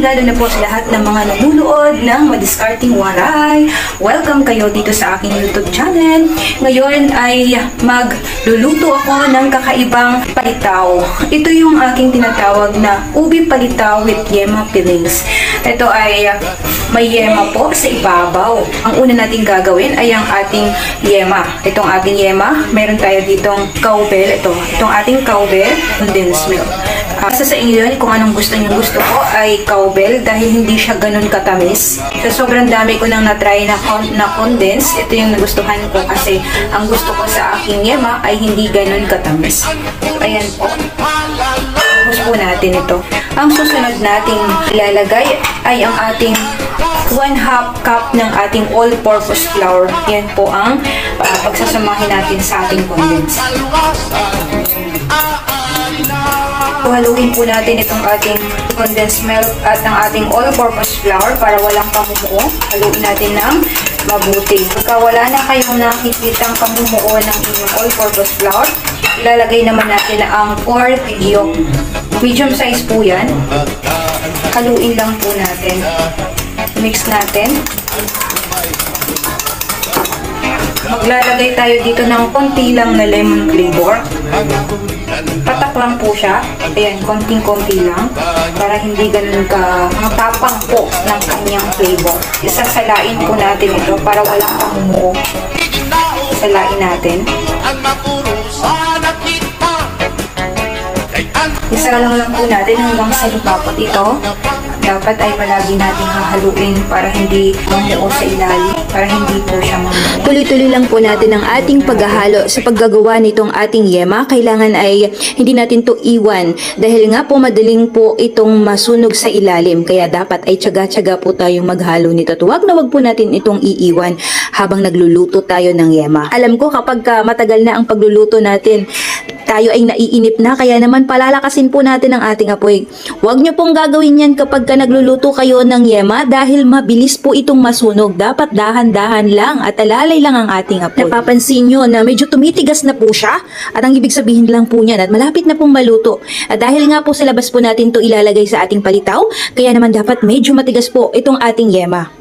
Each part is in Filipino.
lalong-lalo na po sa lahat ng mga nanonood ng Madiskarteng Waray. Welcome kayo dito sa aking YouTube channel. Ngayon ay magluluto ako ng kakaibang palitaw. Ito yung aking tinatawag na ubi palitaw with yema fillings. Ito ay may yema po sa ibabaw. Ang una nating gagawin ay ang ating yema. Itong ating yema, meron tayo ditong cowbell. Itong ating cowbell, condensed milk. Sa inyo yun kung anong gusto nyo. Gusto ko ay cowbell dahil hindi siya ganun katamis. So, sobrang dami ko nang na-try na condense. Ito yung nagustuhan ko kasi ang gusto ko sa aking yema ay hindi ganun katamis. Ayan po. Tapos po natin ito. Ang susunod nating ilalagay ay ang ating 1/2 cup ng ating all-purpose flour. Yan po ang pagsasamahin natin sa ating condense. Haluin po natin itong ating condensed milk at ang ating all-purpose flour para walang pamumuo. Haluin natin ng mabuti. Pagka wala na kayong nakikitang pamumuo ng inyong all-purpose flour, ilalagay naman natin ang pork yolk. Medium size po yan. Haluin lang po natin. Mix natin. Maglalagay tayo dito ng konti lang na lemon flavor. Patak lang po siya. Ayan, konting-konti lang. Para hindi ganun ka matapang po ng kanyang flavor. Isasalain po natin ito para walang pamumuo. Isalain natin. Isa lang po natin hanggang sa lupapot ito. Dapat ay palagi natin hahaluin para hindi mamuo sa ilalim, para hindi po siya mamuo. Tuloy-tuloy lang po natin ang ating paghahalo sa paggagawa nitong ating yema. Kailangan ay hindi natin to iwan dahil nga po madaling po itong masunog sa ilalim. Kaya dapat ay tiyaga-tiyaga po tayong maghalo nito. Huwag na wag po natin itong iiwan habang nagluluto tayo ng yema. Alam ko kapag matagal na ang pagluluto natin, tayo ay naiinip na, kaya naman palalakasin po natin ang ating apoy. Huwag nyo pong gagawin yan kapag nagluluto kayo ng yema dahil mabilis po itong masunog. Dapat dahan-dahan lang at alalay lang ang ating apoy. Napapansin nyo na medyo tumitigas na po siya at ang ibig sabihin lang po niyan at malapit na pong maluto. At dahil nga po sa labas po natin to ilalagay sa ating palitaw, kaya naman dapat medyo matigas po itong ating yema.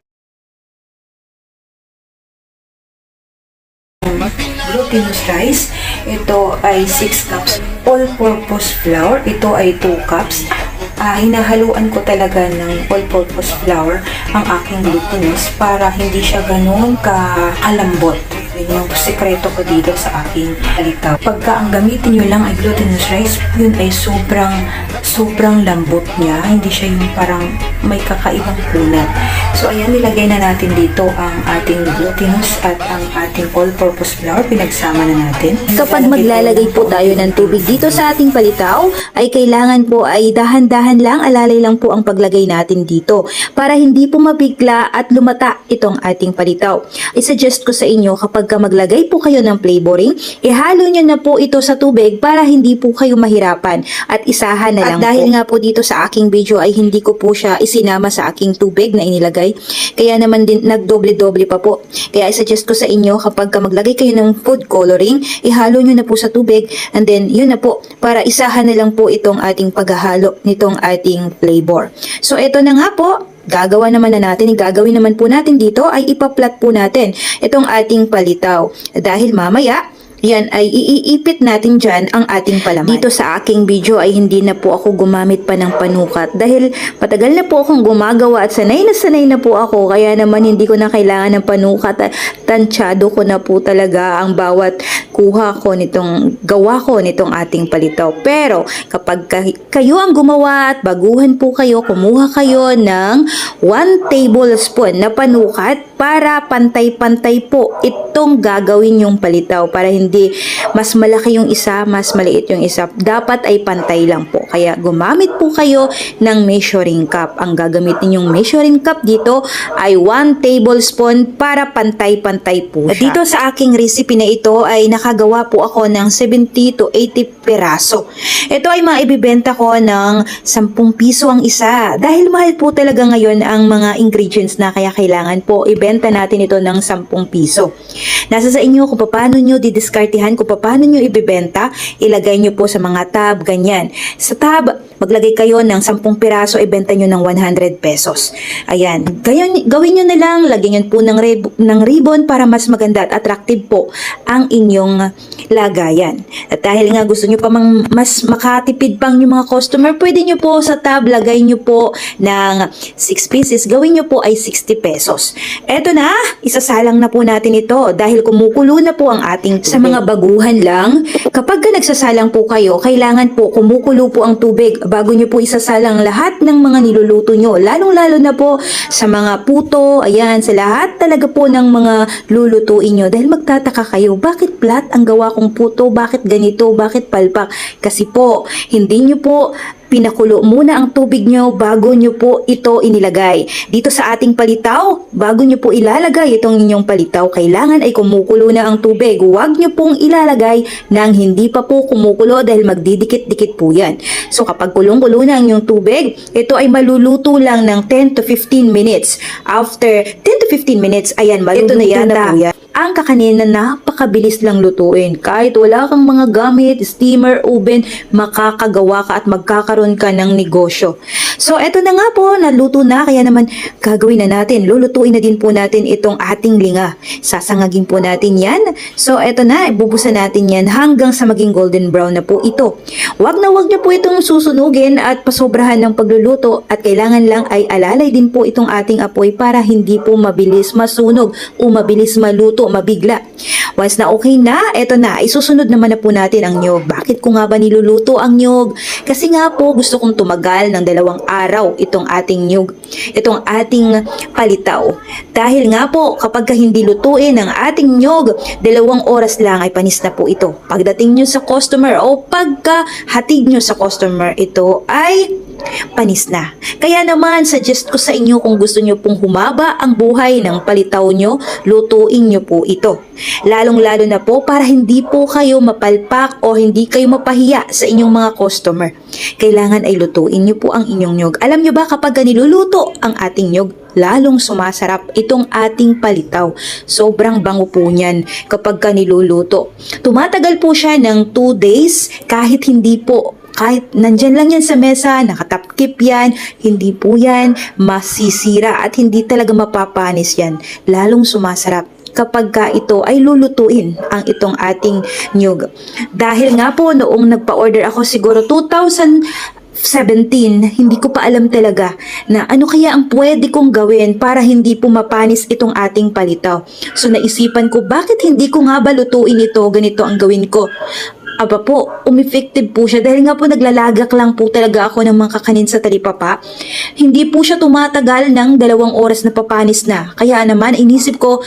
Glutinous rice. Ito ay 6 cups. All-purpose flour. Ito ay 2 cups. Hinahaluan ko talaga ng all-purpose flour ang aking glutinous para hindi siya ganun kalambot. Yun yung sekreto ko dito sa aking palitaw. Pagka ang gamitin nyo lang ay glutinous rice, yun ay sobrang lambot niya. Hindi siya yung parang may kakaibang kunat. So, ayan, nilagay na natin dito ang ating glutinous at ang ating all-purpose flour. Pinagsama na natin. Kapag maglalagay po tayo ng tubig dito sa ating palitaw, ay kailangan po ay dahan-dahan lang, alalay lang po ang paglagay natin dito para hindi po mabigla at lumata itong ating palitaw. I-suggest ko sa inyo kapag maglagay po kayo ng flavoring, ihalo nyo na po ito sa tubig para hindi po kayo mahirapan at isahan na lang po. At dahil nga po dito sa aking video ay hindi ko po siya isinama sa aking tubig na inilagay, kaya naman din nagdoble-doble pa po. Kaya i-suggest ko sa inyo kapag maglagay kayo ng food coloring, ihalo nyo na po sa tubig and then yun na po para isahan na lang po itong ating paghahalo nitong ating flavor. So ito na nga po. Gagawin naman po natin dito ay ipaplat po natin itong ating palitaw. Dahil mamaya, yan ay iipit natin dyan ang ating palaman. Dito sa aking video ay hindi na po ako gumamit pa ng panukat dahil matagal na po akong gumagawa at sanay na po ako, kaya naman hindi ko na kailangan ng panukat. Tansyado ko na po talaga ang bawat gawa ko nitong ating palitaw. Pero kapag kayo ang gumawa at baguhan po kayo, kumuha kayo ng 1 tablespoon na panukat para pantay-pantay po itong gagawin yung palitaw para hindi mas malaki yung isa, mas maliit yung isa. Dapat ay pantay lang po. Kaya gumamit po kayo ng measuring cup. Ang gagamitin yung measuring cup dito ay 1 tablespoon para pantay-pantay po siya. Dito sa aking recipe na ito ay nakagawa po ako ng 70 to 80 piraso. Ito ay maibibenta ko ng 10 piso ang isa. Dahil mahal po talaga ngayon ang mga ingredients na kaya kailangan po ibenta natin ito ng 10 piso. Nasa sa inyo kung paano nyo didiscard diskartehan kung paano nyo ibibenta. Ilagay nyo po sa mga tab, ganyan. Sa tab, maglagay kayo ng 10 piraso, ibenta nyo ng 100 pesos. Ayan. Gawin nyo na lang, lagyan nyo po ng ribbon para mas maganda at attractive po ang inyong lagayan. At dahil nga gusto nyo pa mas makatipid pang yung mga customer, pwede nyo po sa tab, lagay nyo po ng 6 pieces, gawin nyo po ay 60 pesos. Eto na, isasalang na po natin ito dahil kumukulo na po ang ating tubig. Sa mga baguhan lang, kapag nagsasalang po kayo, kailangan po kumukulo po ang tubig bago nyo po isasalang lahat ng mga niluluto nyo. Lalong-lalo na po sa mga puto, ayan, sa lahat talaga po ng mga lulutuin nyo. Dahil magtataka kayo, bakit flat ang gawa kong puto? Bakit ganito? Bakit palpak? Kasi po, hindi nyo po pinakulo muna ang tubig nyo bago nyo po ito inilagay. Dito sa ating palitaw, bago nyo po ilalagay itong inyong palitaw, kailangan ay kumukulo na ang tubig. Huwag nyo pong ilalagay nang hindi pa po kumukulo dahil magdidikit-dikit po yan. So kapag kulong-kulo na ang inyong tubig, ito ay maluluto lang ng 10 to 15 minutes. After 10 to 15 minutes, ayan, maluluto na yan po yan. Ang kakanin na napakabilis lang lutuin. Kahit wala kang mga gamit, steamer, oven, makakagawa ka at magkakaroon ka ng negosyo. So, eto na nga po, naluto na. Kaya naman, gagawin na natin. Lulutuin na din po natin itong ating linga. Sasangagin po natin yan. So, eto na, ibubusan natin yan hanggang sa maging golden brown na po ito. Wag niyo po itong susunugin at pasobrahan ng pagluluto at kailangan lang ay alalay din po itong ating apoy para hindi po mabilis masunog o mabilis maluto, mabigla. Once na okay na, eto na, isusunod naman na po natin ang nyog. Bakit ko nga ba niluluto ang nyog? Kasi nga po, gusto kong tumagal ng 2 araw itong ating nyog, itong ating palitaw. Dahil nga po, kapag hindi lutuin ang ating nyog, 2 oras lang ay panis na po ito. Pagdating nyo sa customer o pagka hatid nyo sa customer, ito ay panis na. Kaya naman, suggest ko sa inyo kung gusto nyo pong humaba ang buhay ng palitaw nyo, lutuin nyo po ito. Lalong-lalo na po para hindi po kayo mapalpak o hindi kayo mapahiya sa inyong mga customer. Kailangan ay lutuin nyo po ang inyong nyog. Alam nyo ba kapag niluluto ang ating nyog, lalong sumasarap itong ating palitaw. Sobrang bango po niyan kapag niluluto. Tumatagal po siya ng 2 days kahit hindi po kahit nandyan lang yan sa mesa, nakatapkip yan, hindi po yan masisira at hindi talaga mapapanis yan. Lalong sumasarap kapag ito ay lulutuin ang itong ating nyug. Dahil nga po noong nagpa-order ako siguro 2017, hindi ko pa alam talaga na ano kaya ang pwede kong gawin para hindi po mapanis itong ating palitaw. So naisipan ko, bakit hindi ko nga ba lutuin ito? Ganito ang gawin ko. Aba po, umeffective po siya dahil nga po naglalagak lang po talaga ako ng mga kakanin sa talipapa. Hindi po siya tumatagal ng 2 oras na papanis na. Kaya naman, inisip ko,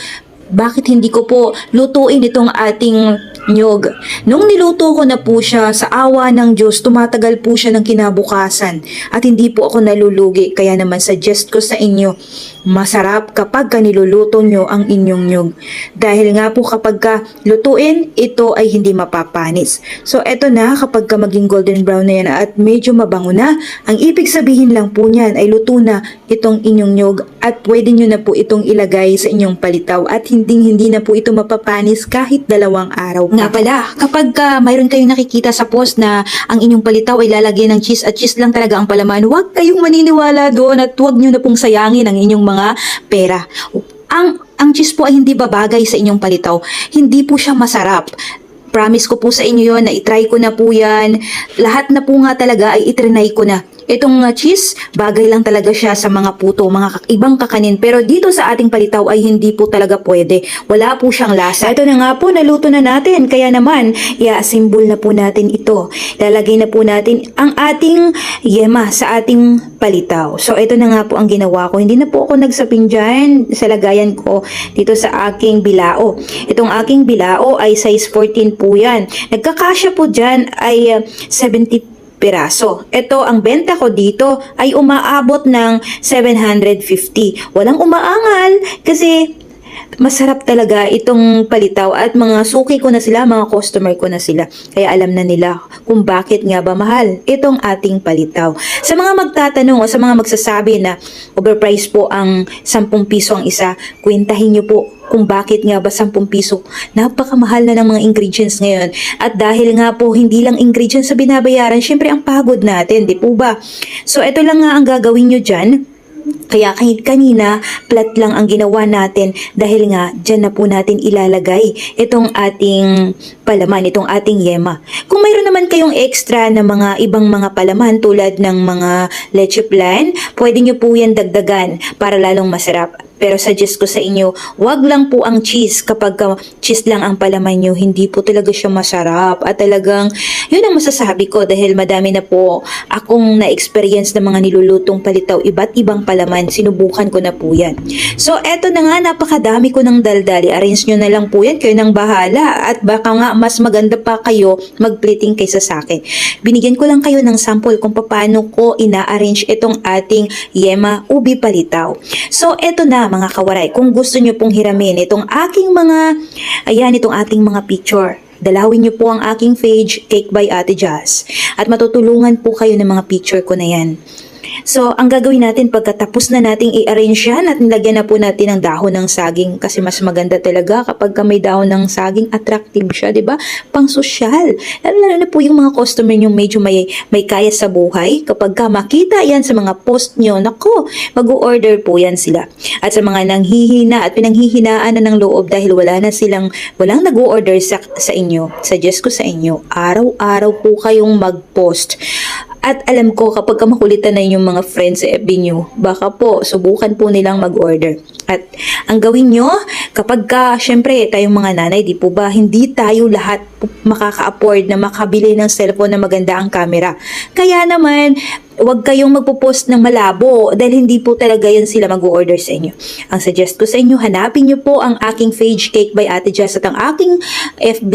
bakit hindi ko po lutuin itong ating nyog? Nung niluto ko na po siya, sa awa ng Diyos, tumatagal po siya ng kinabukasan at hindi po ako nalulugi. Kaya naman suggest ko sa inyo, masarap kapag niluluto nyo ang inyong nyog. Dahil nga po kapag lutuin, ito ay hindi mapapanis. So eto na, kapag maging golden brown na yan at medyo mabango na, ang ibig sabihin lang po niyan ay luto na itong inyong nyog at pwede nyo na po itong ilagay sa inyong palitaw at hindi na po ito mapapanis kahit 2 araw. Nga pala, kapag mayroon kayong nakikita sa post na ang inyong palitaw ay lalagyan ng cheese at cheese lang talaga ang palaman, huwag kayong maniniwala doon at huwag nyo na pong sayangin ang inyong mga pera. Ang cheese po ay hindi babagay sa inyong palitaw. Hindi po siya masarap. Promise ko po sa inyo yon na itry ko na po yan. Lahat na po nga talaga ay itrinay ko na. Itong cheese, bagay lang talaga siya sa mga puto, mga ibang kakanin. Pero dito sa ating palitaw ay hindi po talaga pwede. Wala po siyang lasa. Ito na nga po, naluto na natin. Kaya naman, i-assemble na po natin ito. Lalagay na po natin ang ating yema sa ating palitaw. So, ito na nga po ang ginawa ko. Hindi na po ako nagsapin dyan sa lagayan ko dito sa aking bilao. Itong aking bilao ay size 14 po yan. Nagkakasya po dyan ay 70 piraso. Ito, ang benta ko dito ay umaabot ng 750. Walang umaangal kasi masarap talaga itong palitaw at mga suki ko na sila, mga customer ko na sila. Kaya alam na nila kung bakit nga ba mahal itong ating palitaw. Sa mga magtatanong o sa mga magsasabi na overpriced po ang 10 piso ang isa, kwentahin nyo po kung bakit nga ba 10 piso. Napakamahal na ng mga ingredients ngayon. At dahil nga po hindi lang ingredients sa binabayaran, syempre ang pagod natin, di po ba? So ito lang nga ang gagawin nyo dyan. Kaya kahit kanina, plat lang ang ginawa natin dahil nga dyan na po natin ilalagay itong ating palaman, itong ating yema. Kung mayroon naman kayong extra na mga ibang mga palaman tulad ng mga leche flan, pwede nyo po yan dagdagan para lalong masarap. Pero suggest ko sa inyo, wag lang po ang cheese. Kapag cheese lang ang palaman nyo, hindi po talaga siya masarap. At talagang, yun ang masasabi ko dahil madami na po akong na-experience ng mga nilulutong palitaw, iba't ibang palaman. Sinubukan ko na po yan. So, eto na nga, napakadami ko ng daldali. Arrange nyo na lang po yan, kayo nang bahala. At baka nga, mas maganda pa kayo mag-plating kaysa sa akin. Binigyan ko lang kayo ng sample kung paano ko ina-arrange itong ating yema ubi palitaw. So, eto na mga kawaray, kung gusto nyo pong hiramin itong aking mga, ayan, itong ating mga picture. Dalawin nyo po ang aking page, Cake by Ate Jazz. At matutulungan po kayo ng mga picture ko na yan. So, ang gagawin natin pagkatapos na nating i-arrange yan at nilagyan na po natin ng dahon ng saging kasi mas maganda talaga kapag may dahon ng saging, attractive siya, di ba? Pang sosyal. Lalo na po yung mga customer nyo medyo may kaya sa buhay. Kapag makita yan sa mga post nyo, nako, mag-order po yan sila. At sa mga nanghihina at pinanghihinaan na ng loob dahil walang nag-order sa inyo, suggest ko sa inyo, araw-araw po kayong mag-post. At alam ko kapag makulitan na yung mga friends sa FB nyo, baka po subukan po nilang mag-order. At ang gawin nyo, kapag syempre tayong mga nanay, di po ba, hindi tayo lahat makaka-afford na makabili ng cellphone na maganda ang camera. Kaya naman, huwag kayong magpo-post ng malabo dahil hindi po talaga yan sila mag-order sa inyo. Ang suggest ko sa inyo, hanapin nyo po ang aking page Cake by Ate Jazz at ang aking FB.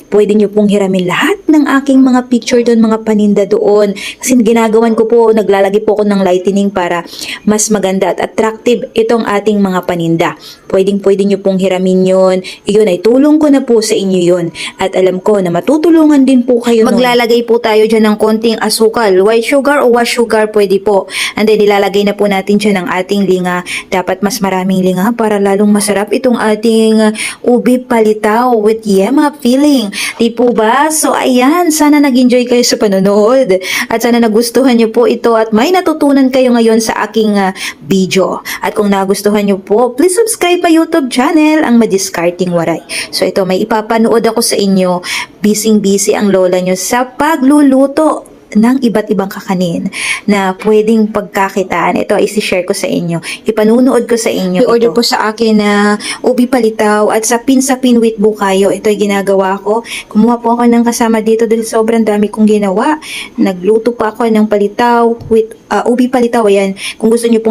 Pwede nyo pong hiramin lahat ng aking mga picture doon, mga paninda doon. Kasi ginagawan ko po, naglalagay po ako ng lightening para mas maganda at attractive itong ating mga paninda. Pwede nyo pong hiramin yun. Iyon ay tulong ko na po sa inyo yun. At alam ko na matutulungan din po kayo. Maglalagay po tayo dyan ng konting asukal, white sugar o wash sugar, pwede po. And then ilalagay na po natin dyan ang ating linga. Dapat mas maraming linga para lalong masarap itong ating ubi palitaw with yema filling. Di po ba? So ayan, sana nag-enjoy kayo sa panonood. At sana nagustuhan nyo po ito at may natutunan kayo ngayon sa aking video. At kung nagustuhan nyo po, please subscribe pa YouTube channel, ang Madiskarting Waray. So ito, may ipapanood ako sa inyo. Busy ang lola nyo sa pagluluto ng iba't ibang kakanin na pwedeng pagkakitaan. Ito, isi-share ko sa inyo. Ipanunood ko sa inyo. I-order po sa akin na ubi palitaw at sapin with bukayo. Ito ay ginagawa ko. Kumuha po ako ng kasama dito dahil sobrang dami kong ginawa. Nagluto pa ako ng palitaw with ubi palitaw. Ayan. Kung gusto niyo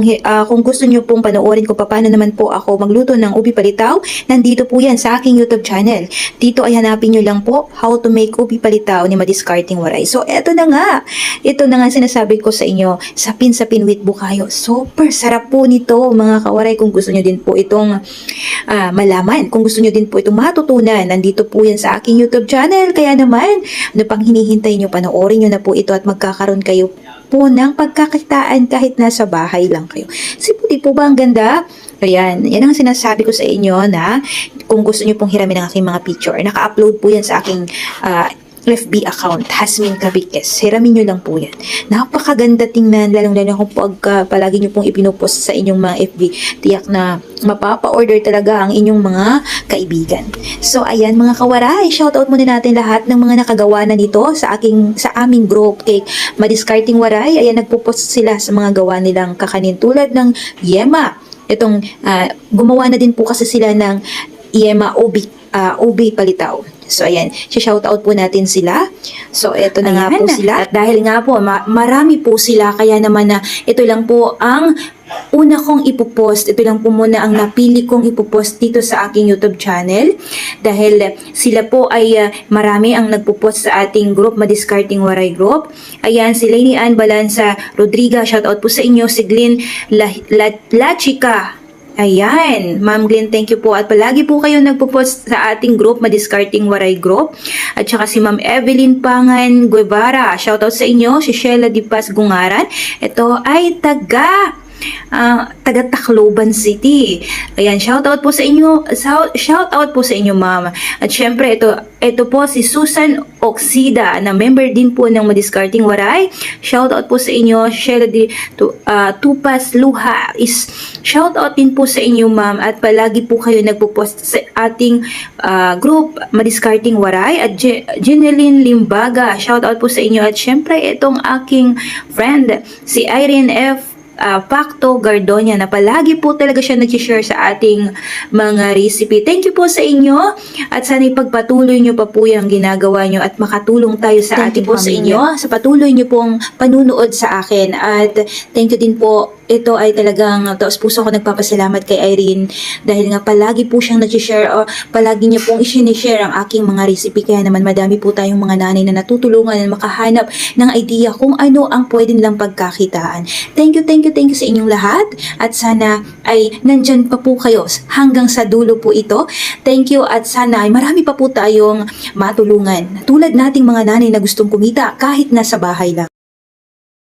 pong panoorin ko paano naman po ako magluto ng ubi palitaw, nandito po yan sa aking YouTube channel. Dito ay hanapin niyo lang po how to make ubi palitaw ni Madiskarting Waray. So, eto na nga. Ito na nga sinasabi ko sa inyo, sapin with bukayo. Super sarap po nito, mga kawaray. Kung gusto nyo din po itong malaman, kung gusto nyo din po itong matutunan, nandito po yan sa aking YouTube channel. Kaya naman, ano pang hinihintay nyo, panoorin nyo na po ito at magkakaroon kayo po ng pagkakitaan kahit nasa bahay lang kayo. Di po ba ang ganda? Ayan, yan ang sinasabi ko sa inyo na kung gusto nyo pong hiramin ang aking mga picture, naka-upload po yan sa aking FB account, Hasmin Cabikes. Hiramin nyo lang po yan. Napakaganda tingnan, lalong-lalo kung palagi nyo pong ipinupost sa inyong mga FB. Tiyak na mapapa-order talaga ang inyong mga kaibigan. So, ayan mga kawaray, shoutout muna natin lahat ng mga nakagawa na nito sa aming group Cake Madiskarting Waray. Ayan, nagpo-post sila sa mga gawa nilang kakanin tulad ng yema. Itong, gumawa na din po kasi sila ng yema ubi palitaw. So, ayan, shoutout po natin sila. So, eto na nga po sila. At dahil nga po, marami po sila, kaya naman na ito lang po ang una kong ipopost. Ito lang po muna ang napili kong ipopost dito sa aking YouTube channel. Dahil sila po ay marami ang nagpopost sa ating group, Madiskarting Waray Group. Ayan, si Lainey Ann Balanza Rodriga, shoutout po sa inyo. Si Glenn Lachika Ayan, Ma'am Glenn, thank you po. At palagi po kayo nagpo-post sa ating group, Madiscarding Waray Group. At saka si Ma'am Evelyn Pangan Guevara. Shoutout sa inyo, si Sheila Dipas Gungaran. Ito ay taga Tacloban City. Ayan, shoutout po sa inyo. Shoutout po sa inyo, ma'am. At syempre, ito po si Susan Oxida, na member din po ng Madiscarding Waray. Shoutout po sa inyo. Sheila Tupas Luha is shoutout din po sa inyo, ma'am. At palagi po kayo nagpo-post sa ating group, Madiscarding Waray. At Jeneline Limbaga, shoutout po sa inyo. At syempre, itong aking friend, si Irene F. Pacto Gardonia, na palagi po talaga siya nag-share sa ating mga recipe. Thank you po sa inyo, at sana ipagpatuloy nyo pa po yung ginagawa nyo at makatulong tayo sa ating po sa inyo sa patuloy nyo pong panunood sa akin. At thank you din po. Ito ay talagang taos puso ko nagpapasalamat kay Irene, dahil nga palagi po siyang nag-share o palagi niya pong i-share ang aking mga recipe. Kaya naman madami po tayong mga nanay na natutulungan na makahanap ng idea kung ano ang pwede nilang pagkakitaan. Thank you sa inyong lahat, at sana ay nandyan pa po kayo hanggang sa dulo po ito. Thank you, at sana ay marami pa po tayong matulungan tulad nating mga nanay na gustong kumita kahit nasa bahay lang.